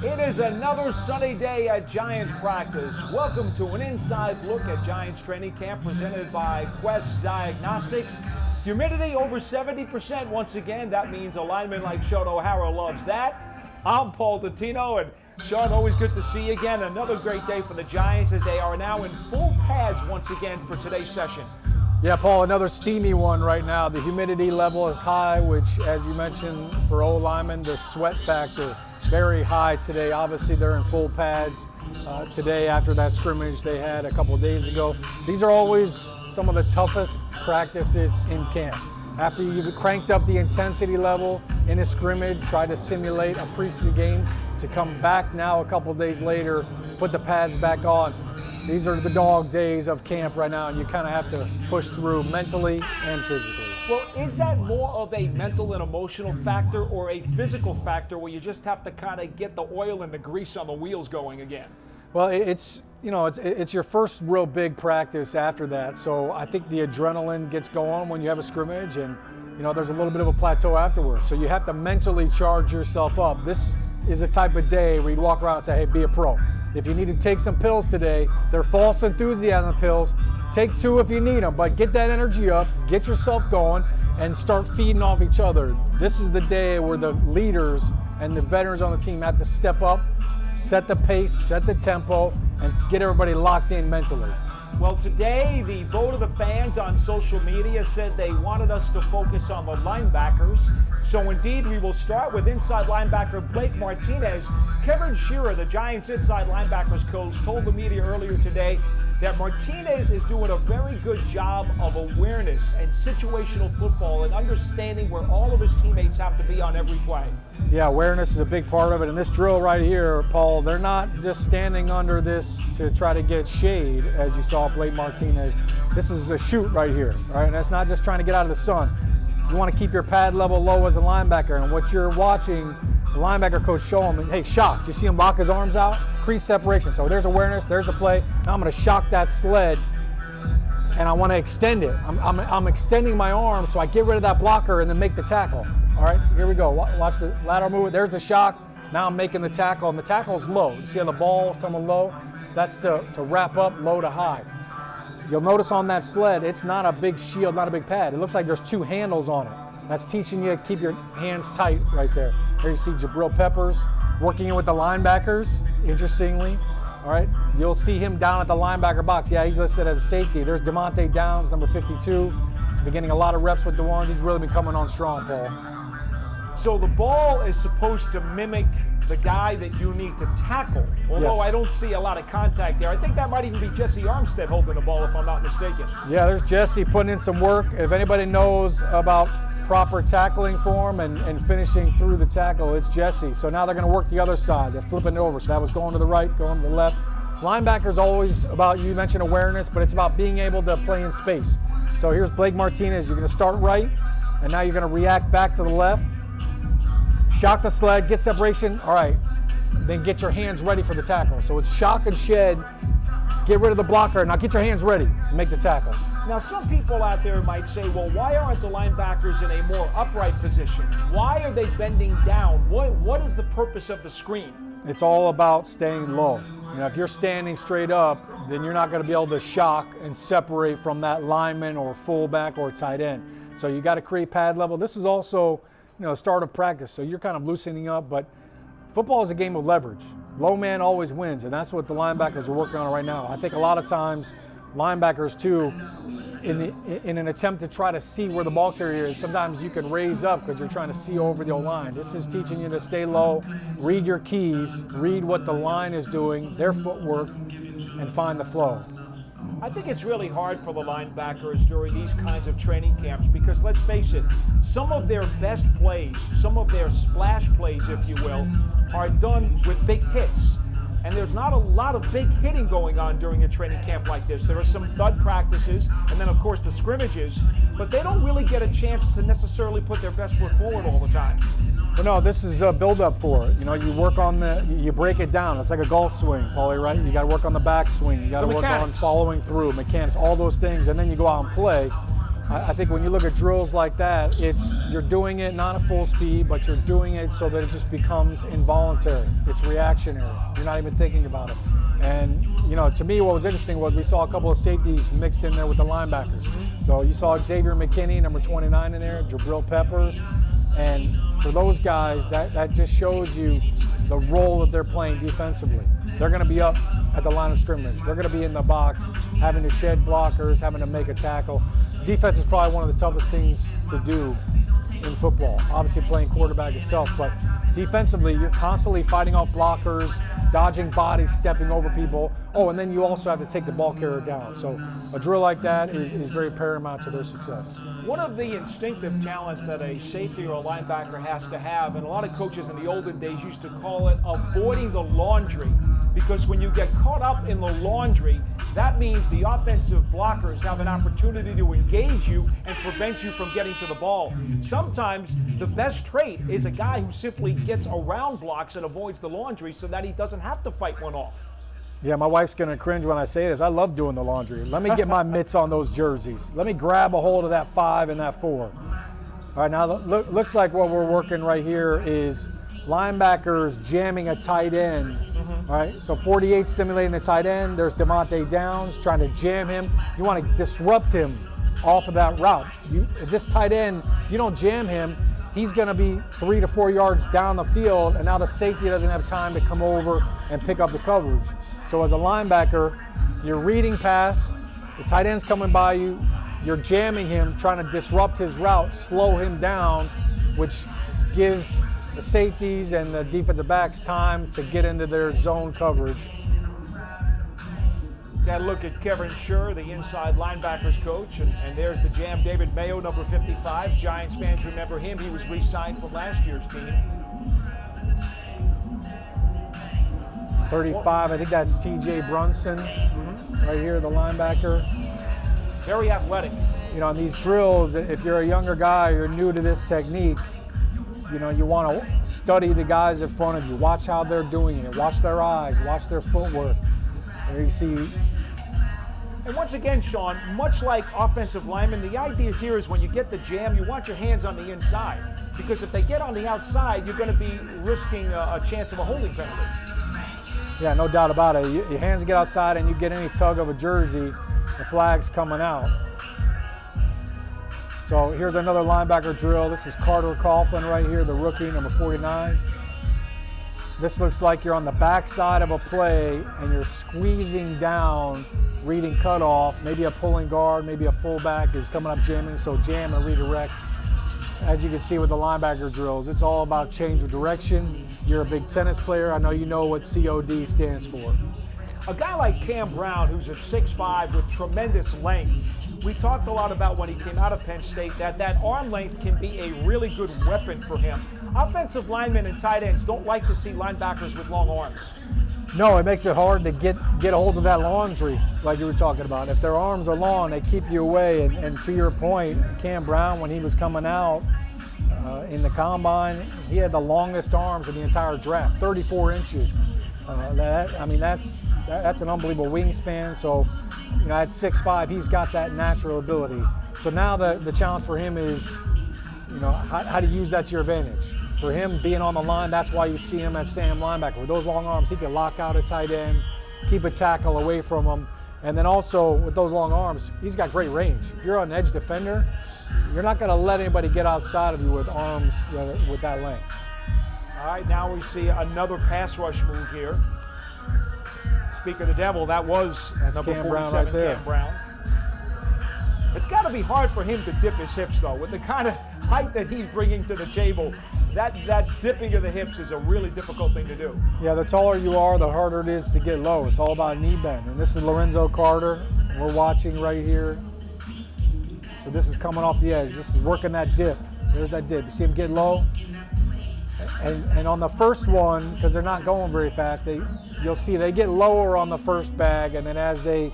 It is another sunny day at Giants practice. Welcome to an inside look at Giants training camp presented by Quest Diagnostics. Humidity over 70% once again. That means a lineman like Shaun O'Hara loves that. I'm Paul Dottino, and Shaun, always good to see you again. Another great day for the Giants as they are now in full pads once again for today's session. Yeah, Paul, another steamy one right now. The humidity level is high, which, as you mentioned, for old linemen, the sweat factor very high today. Obviously, they're in full pads today after that scrimmage they had a couple of days ago. These are always some of the toughest practices in camp. After you've cranked up the intensity level in a scrimmage, try to simulate a preseason game, to come back now a couple of days later, put the pads back on. These are the dog days of camp right now, and you kind of have to push through mentally and physically. Well, is that more of a mental and emotional factor or a physical factor where you just have to kind of get the oil and the grease on the wheels going again? Well, it's your first real big practice after that, so I think the adrenaline gets going when you have a scrimmage, and there's a little bit of a plateau afterwards. So you have to mentally charge yourself up. This is a type of day where you walk around and say, hey, be a pro. If you need to take some pills today, they're false enthusiasm pills. Take 2 if you need them, but get that energy up, get yourself going, and start feeding off each other. This is the day where the leaders and the veterans on the team have to step up, set the pace, set the tempo, and get everybody locked in mentally. Well, today, the vote of the fans on social media said they wanted us to focus on the linebackers. So indeed, we will start with inside linebacker Blake Martinez. Kevin Shearer, the Giants inside linebackers coach, told the media earlier today that Martinez is doing a very good job of awareness and situational football and understanding where all of his teammates have to be on every play. Yeah, awareness is a big part of it. And this drill right here, Paul, they're not just standing under this to try to get shade, as you saw Blake Martinez. This is a shoot right here, all right? And that's not just trying to get out of the sun. You want to keep your pad level low as a linebacker. And what you're watching the linebacker coach show him, hey, shock. You see him lock his arms out? It's crease separation. So there's awareness, there's the play. Now I'm going to shock that sled, and I want to extend it. I'm extending my arm so I get rid of that blocker and then make the tackle. All right, here we go. Watch the lateral movement. There's the shock. Now I'm making the tackle, and the tackle's low. You see how the ball coming low? So that's to wrap up low to high. You'll notice on that sled, it's not a big shield, not a big pad. It looks like there's 2 handles on it. That's teaching you to keep your hands tight right there. There you see Jabril Peppers working in with the linebackers, interestingly. All right, you'll see him down at the linebacker box. Yeah, he's listed as a safety. There's Demonte Downs, number 52. He's been getting a lot of reps with the ones. He's really been coming on strong, Paul. So the ball is supposed to mimic the guy that you need to tackle, although Yes. I don't see a lot of contact there. I think that might even be Jesse Armstead holding the ball, if I'm not mistaken. Yeah, there's Jesse putting in some work. If anybody knows about proper tackling form and finishing through the tackle, it's Jesse. So now they're going to work the other side. They're flipping it over. So that was going to the right, going to the left. Linebacker's always about, you mentioned awareness, but it's about being able to play in space. So here's Blake Martinez. You're going to start right, and now you're going to react back to the left. Shock the sled, get separation. All right, then get your hands ready for the tackle. So it's shock and shed. Get rid of the blocker. Now get your hands ready to make the tackle. Now, some people out there might say, well, why aren't the linebackers in a more upright position? Why are they bending down? What is the purpose of the screen? It's all about staying low. If you're standing straight up, then you're not going to be able to shock and separate from that lineman or fullback or tight end. So you got to create pad level. This is also, start of practice. So you're kind of loosening up, but football is a game of leverage. Low man always wins, and that's what the linebackers are working on right now. I think a lot of times linebackers too, in an attempt to try to see where the ball carrier is, sometimes you can raise up because you're trying to see over the O-line. This is teaching you to stay low, read your keys, read what the line is doing, their footwork, and find the flow. I think it's really hard for the linebackers during these kinds of training camps because, let's face it, some of their best plays, some of their splash plays, if you will, are done with big hits. And there's not a lot of big hitting going on during a training camp like this. There are some thud practices, and then, of course, the scrimmages, but they don't really get a chance to necessarily put their best foot forward all the time. But no, this is a build-up for it. You work on you break it down. It's like a golf swing, Paulie, right? You got to work on the backswing. You got to work on following through, mechanics, all those things, and then you go out and play. I think when you look at drills like that, you're doing it not at full speed, but you're doing it so that it just becomes involuntary. It's reactionary. You're not even thinking about it. And to me, what was interesting was we saw a couple of safeties mixed in there with the linebackers. So you saw Xavier McKinney, number 29 in there, Jabril Peppers. And for those guys, that just shows you the role that they're playing defensively. They're going to be up at the line of scrimmage. They're going to be in the box, having to shed blockers, having to make a tackle. Defense is probably one of the toughest things to do in football. Obviously playing quarterback is tough, but defensively, you're constantly fighting off blockers, dodging bodies, stepping over people. Oh, and then you also have to take the ball carrier down. So a drill like that is very paramount to their success. One of the instinctive talents that a safety or a linebacker has to have, and a lot of coaches in the olden days used to call it avoiding the laundry, because when you get caught up in the laundry, that means the offensive blockers have an opportunity to engage you and prevent you from getting to the ball. Sometimes the best trait is a guy who simply gets around blocks and avoids the laundry so that he doesn't have to fight one off. Yeah, my wife's going to cringe when I say this. I love doing the laundry. Let me get my mitts on those jerseys. Let me grab a hold of that 5 and that 4. All right, now looks like what we're working right here is linebackers jamming a tight end. All right, so 48 simulating the tight end. There's Devontae Downs trying to jam him. You want to disrupt him off of that route. This tight end, you don't jam him, he's going to be 3 to 4 yards down the field, and now the safety doesn't have time to come over and pick up the coverage. So as a linebacker, you're reading pass, the tight end's coming by you, you're jamming him, trying to disrupt his route, slow him down, which gives the safeties and the defensive backs time to get into their zone coverage. Got a look at Kevin Schur, the inside linebackers coach, and there's the jam. David Mayo, number 55. Giants fans remember him. He was re-signed from last year's team. 35, I think that's T.J. Brunson, right here, the linebacker. Very athletic. In these drills, if you're a younger guy, you're new to this technique, you want to study the guys in front of you. Watch how they're doing it. Watch their eyes. Watch their footwork. There you see. And once again, Shaun, much like offensive linemen, the idea here is when you get the jam, you want your hands on the inside. Because if they get on the outside, you're going to be risking a chance of a holding penalty. Yeah, no doubt about it. Your hands get outside and you get any tug of a jersey, the flag's coming out. So here's another linebacker drill. This is Carter Coughlin right here, the rookie, number 49. This looks like you're on the backside of a play and you're squeezing down, reading cutoff, maybe a pulling guard, maybe a fullback is coming up jamming, so jam and redirect. As you can see with the linebacker drills, it's all about change of direction. You're a big tennis player. I know you know what COD stands for. A guy like Cam Brown, who's at 6'5" with tremendous length, we talked a lot about when he came out of Penn State that arm length can be a really good weapon for him. Offensive linemen and tight ends don't like to see linebackers with long arms. No, it makes it hard to get a hold of that laundry like you were talking about. If their arms are long, they keep you away. And to your point, Cam Brown, when he was coming out in the combine, he had the longest arms in the entire draft, 34 inches. That's an unbelievable wingspan. So, at 6'5", he's got that natural ability. So now the challenge for him is, how to use that to your advantage. For him being on the line, that's why you see him at Sam linebacker. With those long arms, he can lock out a tight end, keep a tackle away from him. And then also with those long arms, he's got great range. If you're an edge defender, you're not going to let anybody get outside of you with arms with that length. All right, now we see another pass rush move here. Speak of the devil, that's number Cam 47, Brown right there. Cam Brown. It's got to be hard for him to dip his hips, though, with the kind of height that he's bringing to the table. That dipping of the hips is a really difficult thing to do. Yeah, the taller you are, the harder it is to get low. It's all about knee bend. And this is Lorenzo Carter. We're watching right here. So this is coming off the edge. This is working that dip. There's that dip. You see him get low? And on the first one, because they're not going very fast, you'll see they get lower on the first bag, and then as they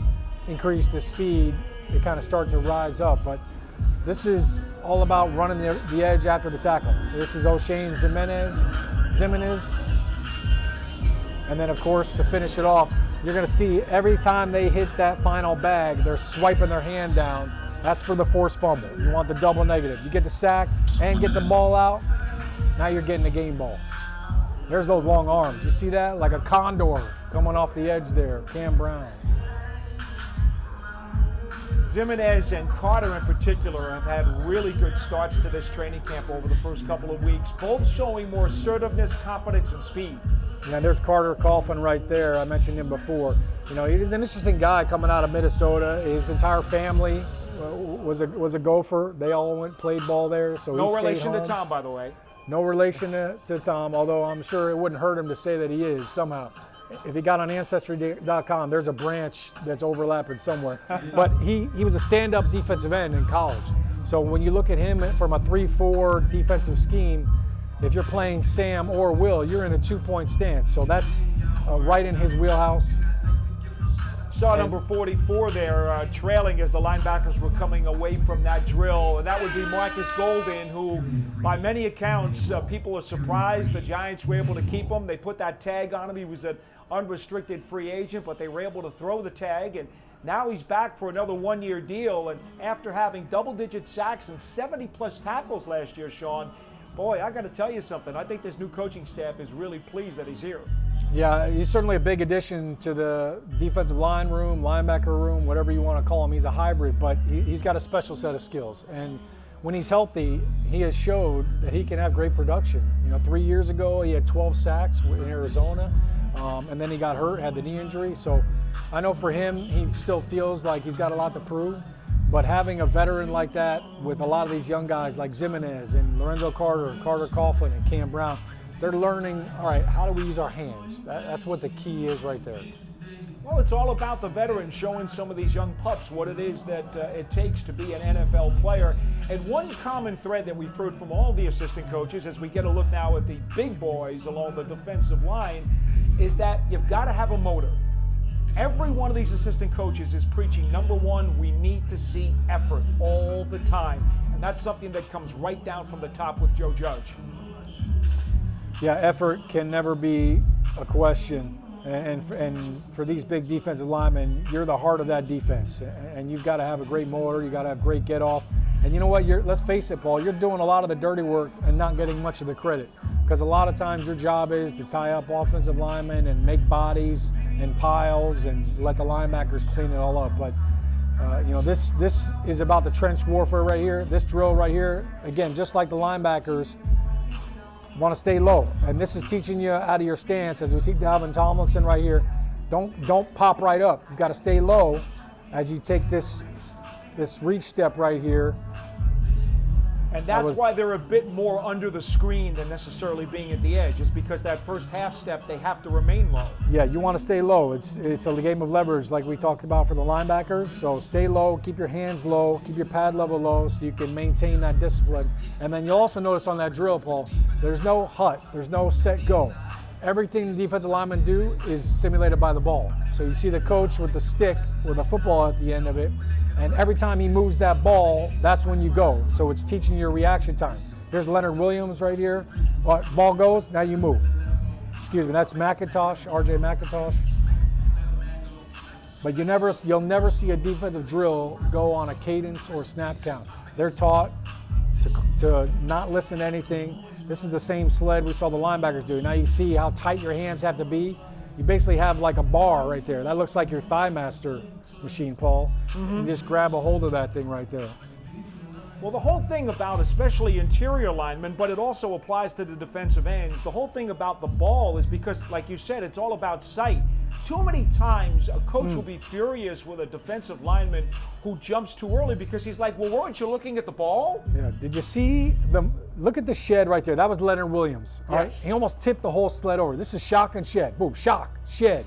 increase the speed, they kind of start to rise up. But this is all about running the edge after the tackle. This is O'Shane Ximenez. And then, of course, to finish it off, you're going to see every time they hit that final bag, they're swiping their hand down That's for the forced fumble. You want the double negative. You get the sack and get the ball out, now you're getting the game ball. There's those long arms. You see that? Like a condor coming off the edge there, Cam Brown. Jimenez and Carter in particular have had really good starts to this training camp over the first couple of weeks, both showing more assertiveness, confidence, and speed. Yeah, there's Carter Coughlin right there. I mentioned him before. You know, he's an interesting guy coming out of Minnesota. His entire family was a Gopher. They all played ball there. So no relation to Tom, by the way. No relation to Tom, although I'm sure it wouldn't hurt him to say that he is somehow. If he got on Ancestry.com, there's a branch that's overlapping somewhere. But he was a stand-up defensive end in college. So when you look at him from a 3-4 defensive scheme, if you're playing Sam or Will, you're in a 2-point stance. So that's right in his wheelhouse. Saw number 44 there trailing as the linebackers were coming away from that drill. And that would be Marcus Golden, who by many accounts, people are surprised the Giants were able to keep him. They put that tag on him. He was an unrestricted free agent, but they were able to throw the tag. And now he's back for another one-year deal. And after having double-digit sacks and 70-plus tackles last year, Shaun, boy, I got to tell you something. I think this new coaching staff is really pleased that he's here. Yeah, he's certainly a big addition to the defensive line room, linebacker room, whatever you want to call him. He's a hybrid, but he's got a special set of skills. And when he's healthy, he has showed that he can have great production. You know, 3 years ago, he had 12 sacks in Arizona, and then he got hurt, had the knee injury. So I know for him, he still feels like he's got a lot to prove. But having a veteran like that with a lot of these young guys like Jimenez and Lorenzo Carter, Carter Coughlin, and Cam Brown, they're learning, all right, how do we use our hands? That's what the key is right there. Well, it's all about the veterans showing some of these young pups what it is that it takes to be an NFL player. And one common thread that we've heard from all the assistant coaches as we get a look now at the big boys along the defensive line is that you've got to have a motor. Every one of these assistant coaches is preaching, number one, we need to see effort all the time. And that's something that comes right down from the top with Joe Judge. Yeah, effort can never be a question. And for these big defensive linemen, you're the heart of that defense. And you've got to have a great motor. You've got to have great get-off. And you know what? Let's face it, Paul, you're doing a lot of the dirty work and not getting much of the credit. Because a lot of times your job is to tie up offensive linemen and make bodies and piles and let the linebackers clean it all up. But you know, this is about the trench warfare right here. This drill right here, again, just like the linebackers, want to stay low. And this is teaching you out of your stance. As we see Dalvin Tomlinson right here, don't pop right up. You've got to stay low as you take this reach step right here. And that's why they're a bit more under the screen than necessarily being at the edge. It's because that first half step, they have to remain low. Yeah, you want to stay low. It's a game of leverage like we talked about for the linebackers. So stay low, keep your hands low, keep your pad level low so you can maintain that discipline. And then you'll also notice on that drill, Paul, there's no hut, there's no set go. Everything the defensive linemen do is simulated by the ball. So you see the coach with the stick with a football at the end of it, and every time he moves that ball, that's when you go. So it's teaching your reaction time. There's Leonard Williams right here. Ball goes, now you move. Excuse me, that's McIntosh, RJ McIntosh. But you'll never see a defensive drill go on a cadence or snap count. They're taught to not listen to anything. This is the same sled we saw the linebackers do. Now you see how tight your hands have to be. You basically have like a bar right there. That looks like your ThighMaster machine, Paul. Mm-hmm. You just grab a hold of that thing right there. Well, the whole thing about especially interior linemen, but it also applies to the defensive ends, the whole thing about the ball is because, like you said, it's all about sight. Too many times a coach will be furious with a defensive lineman who jumps too early because he's like, well, weren't you looking at the ball? Yeah, did you see look at the shed right there. That was Leonard Williams. All right? He almost tipped the whole sled over. This is shock and shed. Boom, shock, shed.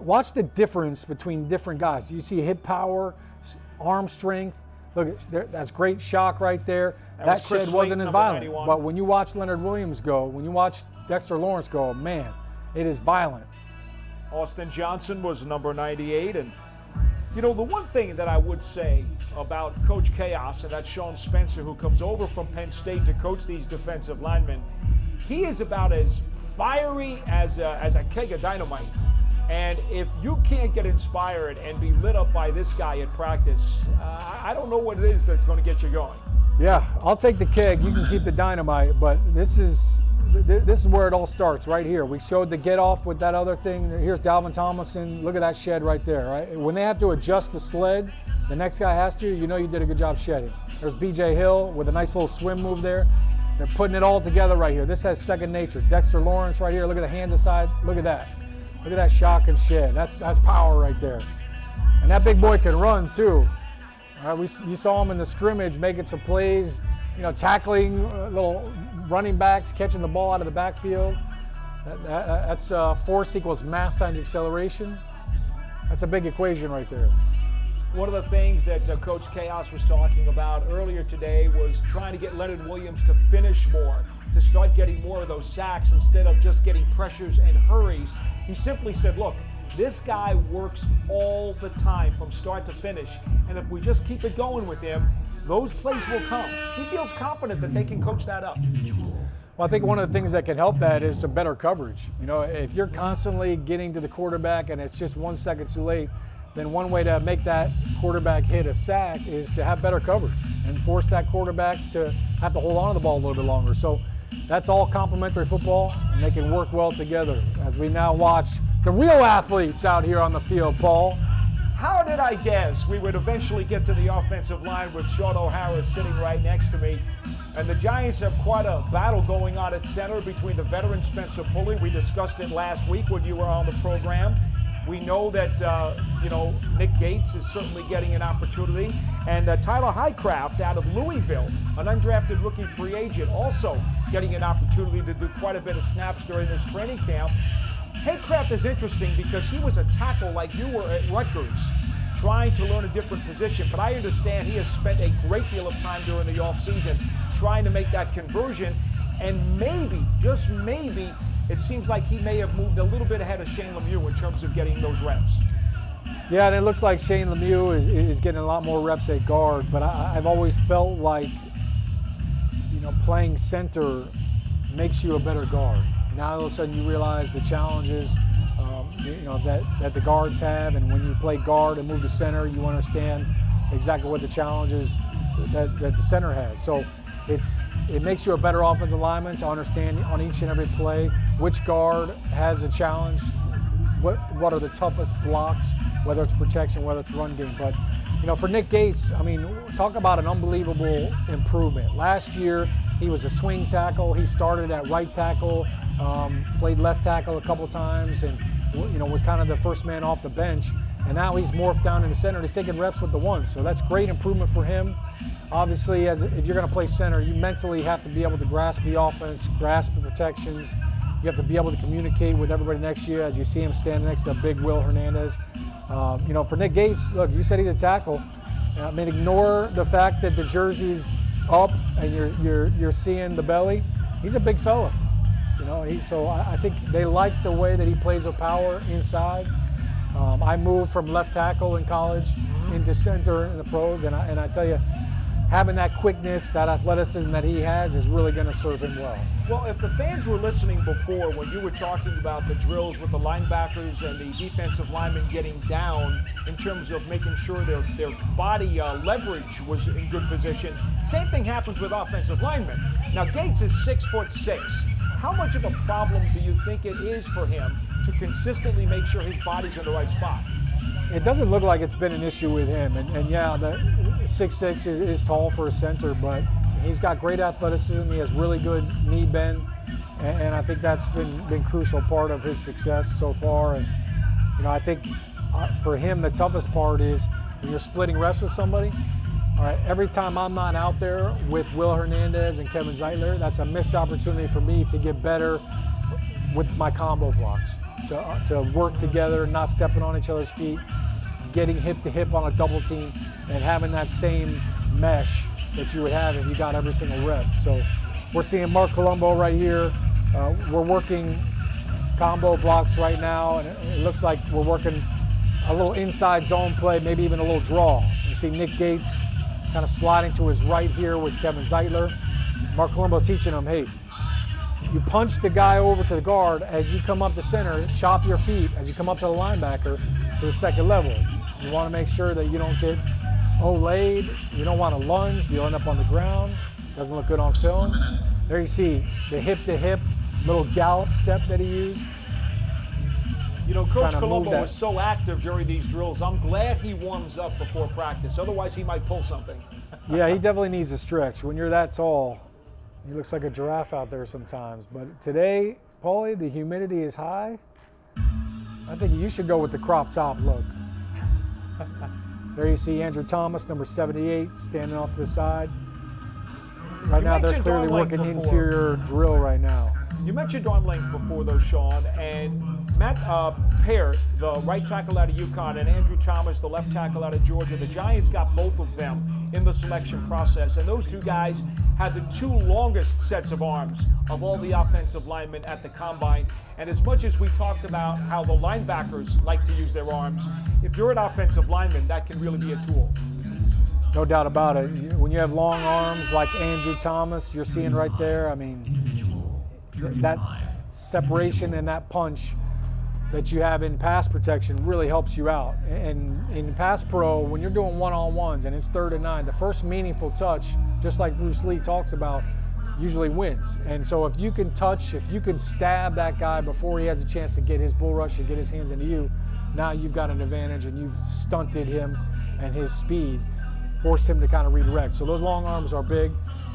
Watch the difference between different guys. You see hip power, arm strength. Look, that's great shock right there. That shed wasn't as violent. 91. But when you watch Leonard Williams go, when you watch Dexter Lawrence go, man, it is violent. Austin Johnson was number 98. And, you know, the one thing that I would say about Coach Chaos, and that's Sean Spencer, who comes over from Penn State to coach these defensive linemen, he is about as fiery as a keg of dynamite. And if you can't get inspired and be lit up by this guy at practice, I don't know what it is that's going to get you going. Yeah, I'll take the keg. You can keep the dynamite, but this is where it all starts, right here. We showed the get off with that other thing. Here's Dalvin Tomlinson. Look at that shed right there, right? When they have to adjust the sled, the next guy has to, you know you did a good job shedding. There's BJ Hill with a nice little swim move there. They're putting it all together right here. This has second nature. Dexter Lawrence right here. Look at the hands aside. Look at that. Look at that shock and shed. That's power right there. And that big boy can run too. All right, you saw him in the scrimmage making some plays, you know, tackling little running backs, catching the ball out of the backfield. That's force equals mass times acceleration. That's a big equation right there. One of the things that Coach Chaos was talking about earlier today was trying to get Leonard Williams to finish more, to start getting more of those sacks instead of just getting pressures and hurries. He simply said, look, this guy works all the time from start to finish, and if we just keep it going with him, those plays will come. He feels confident that they can coach that up. Well, I think one of the things that can help that is some better coverage. You know, if you're constantly getting to the quarterback and it's just 1 second too late, then one way to make that quarterback hit a sack is to have better coverage and force that quarterback to have to hold on to the ball a little bit longer. So that's all complementary football, and they can work well together as we now watch the real athletes out here on the field, Paul. How did I guess we would eventually get to the offensive line with Shaun O'Hara sitting right next to me? And the Giants have quite a battle going on at center between the veteran Spencer Pulley. We discussed it last week when you were on the program. We know that, Nick Gates is certainly getting an opportunity. And Tyler Highcraft out of Louisville, an undrafted rookie free agent, also getting an opportunity to do quite a bit of snaps during this training camp. Highcraft is interesting because he was a tackle like you were at Rutgers, trying to learn a different position. But I understand he has spent a great deal of time during the offseason trying to make that conversion. And maybe, just maybe, it seems like he may have moved a little bit ahead of Shane Lemieux in terms of getting those reps. Yeah, and it looks like Shane Lemieux is getting a lot more reps at guard, but I've always felt like, playing center makes you a better guard. Now all of a sudden you realize the challenges that the guards have, and when you play guard and move to center, you understand exactly what the challenges that the center has. So it makes you a better offensive lineman to understand on each and every play which guard has a challenge, what are the toughest blocks, whether it's protection, whether it's run game. But for Nick Gates, talk about an unbelievable improvement. Last year he was a swing tackle. He started at right tackle, played left tackle a couple times, and was kind of the first man off the bench. And now he's morphed down in the center. He's taking reps with the ones, so that's great improvement for him. Obviously, if you're going to play center, you mentally have to be able to grasp the offense, grasp the protections. You have to be able to communicate with everybody next to you as you see him standing next to big Will Hernandez. For Nick Gates, look, you said he's a tackle. Ignore the fact that the jersey's up and you're seeing the belly. He's a big fella. So I think they like the way that he plays with power inside. I moved from left tackle in college into center in the pros, and I tell you, having that quickness, that athleticism that he has is really going to serve him well. Well, if the fans were listening before when you were talking about the drills with the linebackers and the defensive linemen getting down in terms of making sure their body leverage was in good position, same thing happens with offensive linemen. Now, Gates is 6'6". How much of a problem do you think it is for him to consistently make sure his body's in the right spot? It doesn't look like it's been an issue with him. And yeah, the 6'6" is tall for a center, but he's got great athleticism. He has really good knee bend. And I think that's been crucial part of his success so far. And, I think for him, the toughest part is when you're splitting reps with somebody. All right, every time I'm not out there with Will Hernandez and Kevin Zeitler, that's a missed opportunity for me to get better with my combo blocks, to work together, not stepping on each other's feet, getting hip to hip on a double team, and having that same mesh that you would have if you got every single rep. So we're seeing Mark Colombo right here. We're working combo blocks right now, and it looks like we're working a little inside zone play, maybe even a little draw. You see Nick Gates kind of sliding to his right here with Kevin Zeitler. Mark Colombo teaching him, hey, you punch the guy over to the guard. As you come up the center, chop your feet as you come up to the linebacker to the second level. You want to make sure that you don't get olayed. You don't want to lunge. You'll end up on the ground. Doesn't look good on film. There you see the hip-to-hip little gallop step that he used. You know, Coach Colombo was so active during these drills. I'm glad he warms up before practice. Otherwise, he might pull something. Yeah, he definitely needs a stretch. When you're that tall, he looks like a giraffe out there sometimes. But today, Paulie, the humidity is high. I think you should go with the crop top look. There you see Andrew Thomas, number 78, standing off to the side. Right now, they're clearly working interior drill right now. You mentioned arm length before, though, Shaun, and Matt Pear, the right tackle out of UConn, and Andrew Thomas, the left tackle out of Georgia. The Giants got both of them in the selection process, and those two guys had the two longest sets of arms of all the offensive linemen at the Combine. And as much as we talked about how the linebackers like to use their arms, if you're an offensive lineman, that can really be a tool. No doubt about it. When you have long arms like Andrew Thomas, you're seeing right there, I mean, that separation and that punch that you have in pass protection really helps you out. And in pass pro, when you're doing one-on-ones and it's 3rd and 9, the first meaningful touch, just like Bruce Lee talks about, usually wins. And so if you can touch, if you can stab that guy before he has a chance to get his bull rush and get his hands into you, now you've got an advantage and you've stunted him and his speed, forced him to kind of redirect. So those long arms are big.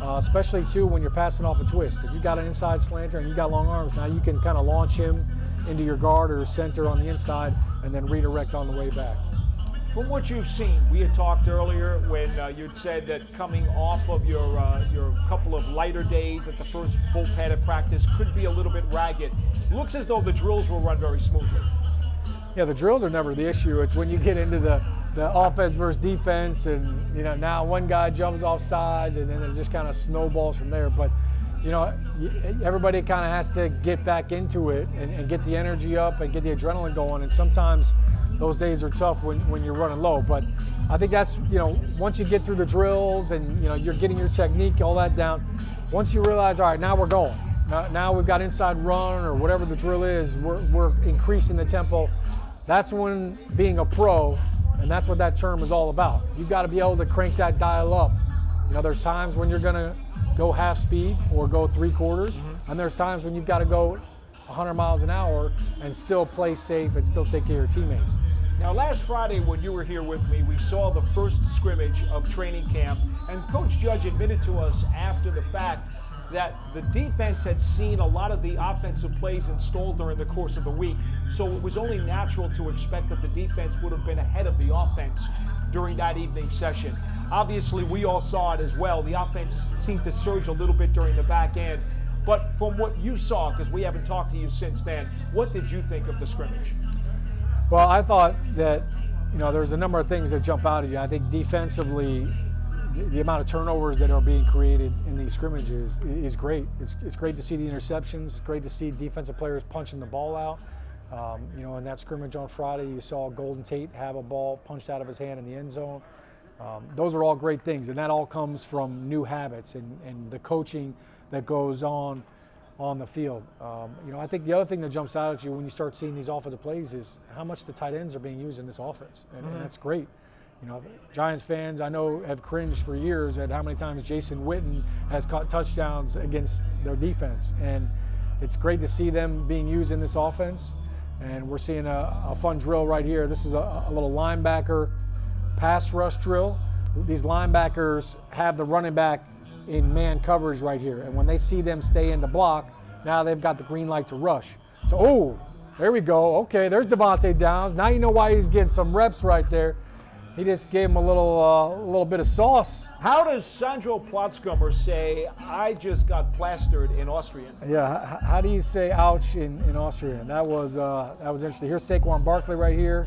Especially too when you're passing off a twist. If you got an inside slanter and you got long arms, now you can kind of launch him into your guard or center on the inside and then redirect on the way back. From what you've seen, we had talked earlier when you'd said that coming off of your couple of lighter days, that the first full padded practice could be a little bit ragged. Looks as though the drills will run very smoothly. Yeah, the drills are never the issue. It's when you get into the offense versus defense, and you know, now one guy jumps off sides and then it just kind of snowballs from there. But you know, everybody kind of has to get back into it and get the energy up and get the adrenaline going, and sometimes those days are tough when you're running low. But I think that's, you know, once you get through the drills and you know you're getting your technique, all that down, once you realize, all right, now we're going, now we've got inside run or whatever the drill is, we're increasing the tempo. That's when being a pro, and that's what that term is all about. You've got to be able to crank that dial up. You know, there's times when you're going to go half speed or go 3/4, and there's times when you've got to go 100 miles an hour and still play safe and still take care of your teammates. Now, last Friday when you were here with me, we saw the first scrimmage of training camp, and Coach Judge admitted to us after the fact that the defense had seen a lot of the offensive plays installed during the course of the week, so it was only natural to expect that the defense would have been ahead of the offense during that evening session. Obviously, we all saw it as well. The offense seemed to surge a little bit during the back end. But from what you saw, because we haven't talked to you since then, what did you think of the scrimmage? Well, I thought that, you know, there's a number of things that jump out at you. I think defensively, the amount of turnovers that are being created in these scrimmages is great. It's great to see the interceptions. It's great to see defensive players punching the ball out. You know, in that scrimmage on Friday, you saw Golden Tate have a ball punched out of his hand in the end zone. Those are all great things, and that all comes from new habits and the coaching that goes on the field. You know, I think the other thing that jumps out at you when you start seeing these offensive plays is how much the tight ends are being used in this offense, and that's great. You know, Giants fans, I know, have cringed for years at how many times Jason Witten has caught touchdowns against their defense. And it's great to see them being used in this offense. And we're seeing a fun drill right here. This is a little linebacker pass rush drill. These linebackers have the running back in man coverage right here. And when they see them stay in the block, now they've got the green light to rush. So, oh, there we go. Okay, there's Devontae Downs. Now you know why he's getting some reps right there. He just gave him a little bit of sauce. How does Sandro Platzkummer say, "I just got plastered" in Austrian? Yeah, how do you say "ouch" in Austrian? That was interesting. Here's Saquon Barkley right here.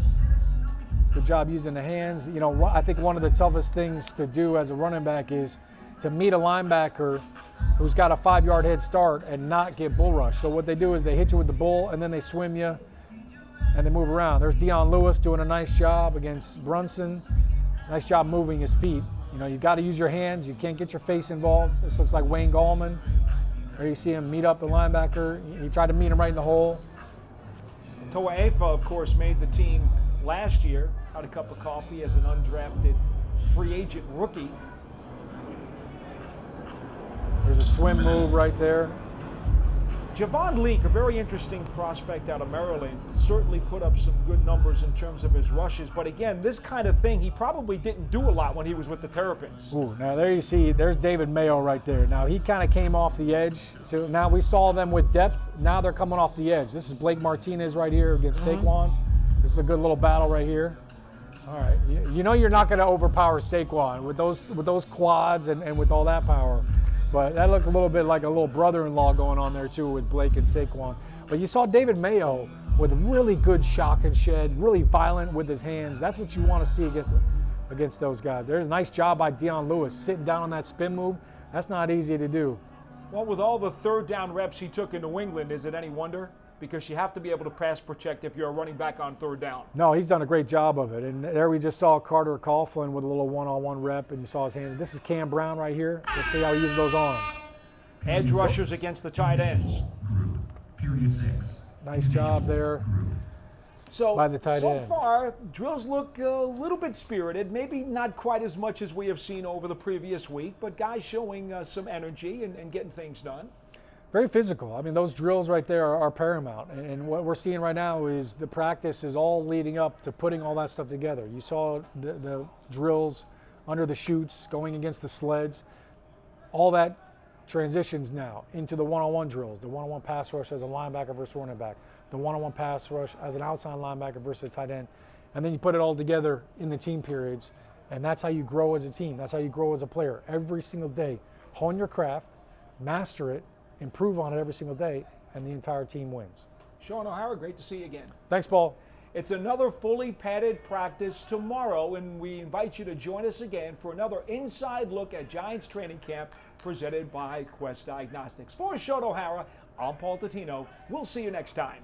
Good job using the hands. You know, I think one of the toughest things to do as a running back is to meet a linebacker who's got a 5-yard head start and not get bull rush. So what they do is they hit you with the bull and then they swim you and they move around. There's Dion Lewis doing a nice job against Brunson. Nice job moving his feet. You know, you've got to use your hands. You can't get your face involved. This looks like Wayne Gallman. There you see him meet up the linebacker. He tried to meet him right in the hole. Toa'efa, of course, made the team last year. Had a cup of coffee as an undrafted free agent rookie. There's a swim move right there. Javon Leak, a very interesting prospect out of Maryland, certainly put up some good numbers in terms of his rushes. But again, this kind of thing, he probably didn't do a lot when he was with the Terrapins. Ooh, now there you see, there's David Mayo right there. Now he kind of came off the edge. So now we saw them with depth. Now they're coming off the edge. This is Blake Martinez right here against Saquon. This is a good little battle right here. All right, you know you're not going to overpower Saquon with those quads and with all that power. But that looked a little bit like a little brother-in-law going on there too with Blake and Saquon. But you saw David Mayo with really good shock and shed, really violent with his hands. That's what you want to see against those guys. There's a nice job by Dion Lewis sitting down on that spin move. That's not easy to do. Well, with all the third down reps he took in New England, is it any wonder? Because you have to be able to pass protect if you're a running back on third down. No, he's done a great job of it. And there we just saw Carter Coughlin with a little one-on-one rep, and you saw his hand. This is Cam Brown right here. Let's see how he uses those arms. Edge rushers against the tight ends. Period 6. Nice job there by the tight end. So far, drills look a little bit spirited. Maybe not quite as much as we have seen over the previous week, but guys showing some energy and getting things done. Very physical. I mean, those drills right there are paramount. And what we're seeing right now is the practice is all leading up to putting all that stuff together. You saw the drills under the chutes, going against the sleds. All that transitions now into the one-on-one drills, the one-on-one pass rush as a linebacker versus running back, the one-on-one pass rush as an outside linebacker versus a tight end. And then you put it all together in the team periods. And that's how you grow as a team. That's how you grow as a player. Every single day, hone your craft, master it, improve on it every single day, and the entire team wins. Shaun O'Hara, great to see you again. Thanks, Paul. It's another fully padded practice tomorrow, and we invite you to join us again for another inside look at Giants training camp presented by Quest Diagnostics. For Shaun O'Hara, I'm Paul Dottino. We'll see you next time.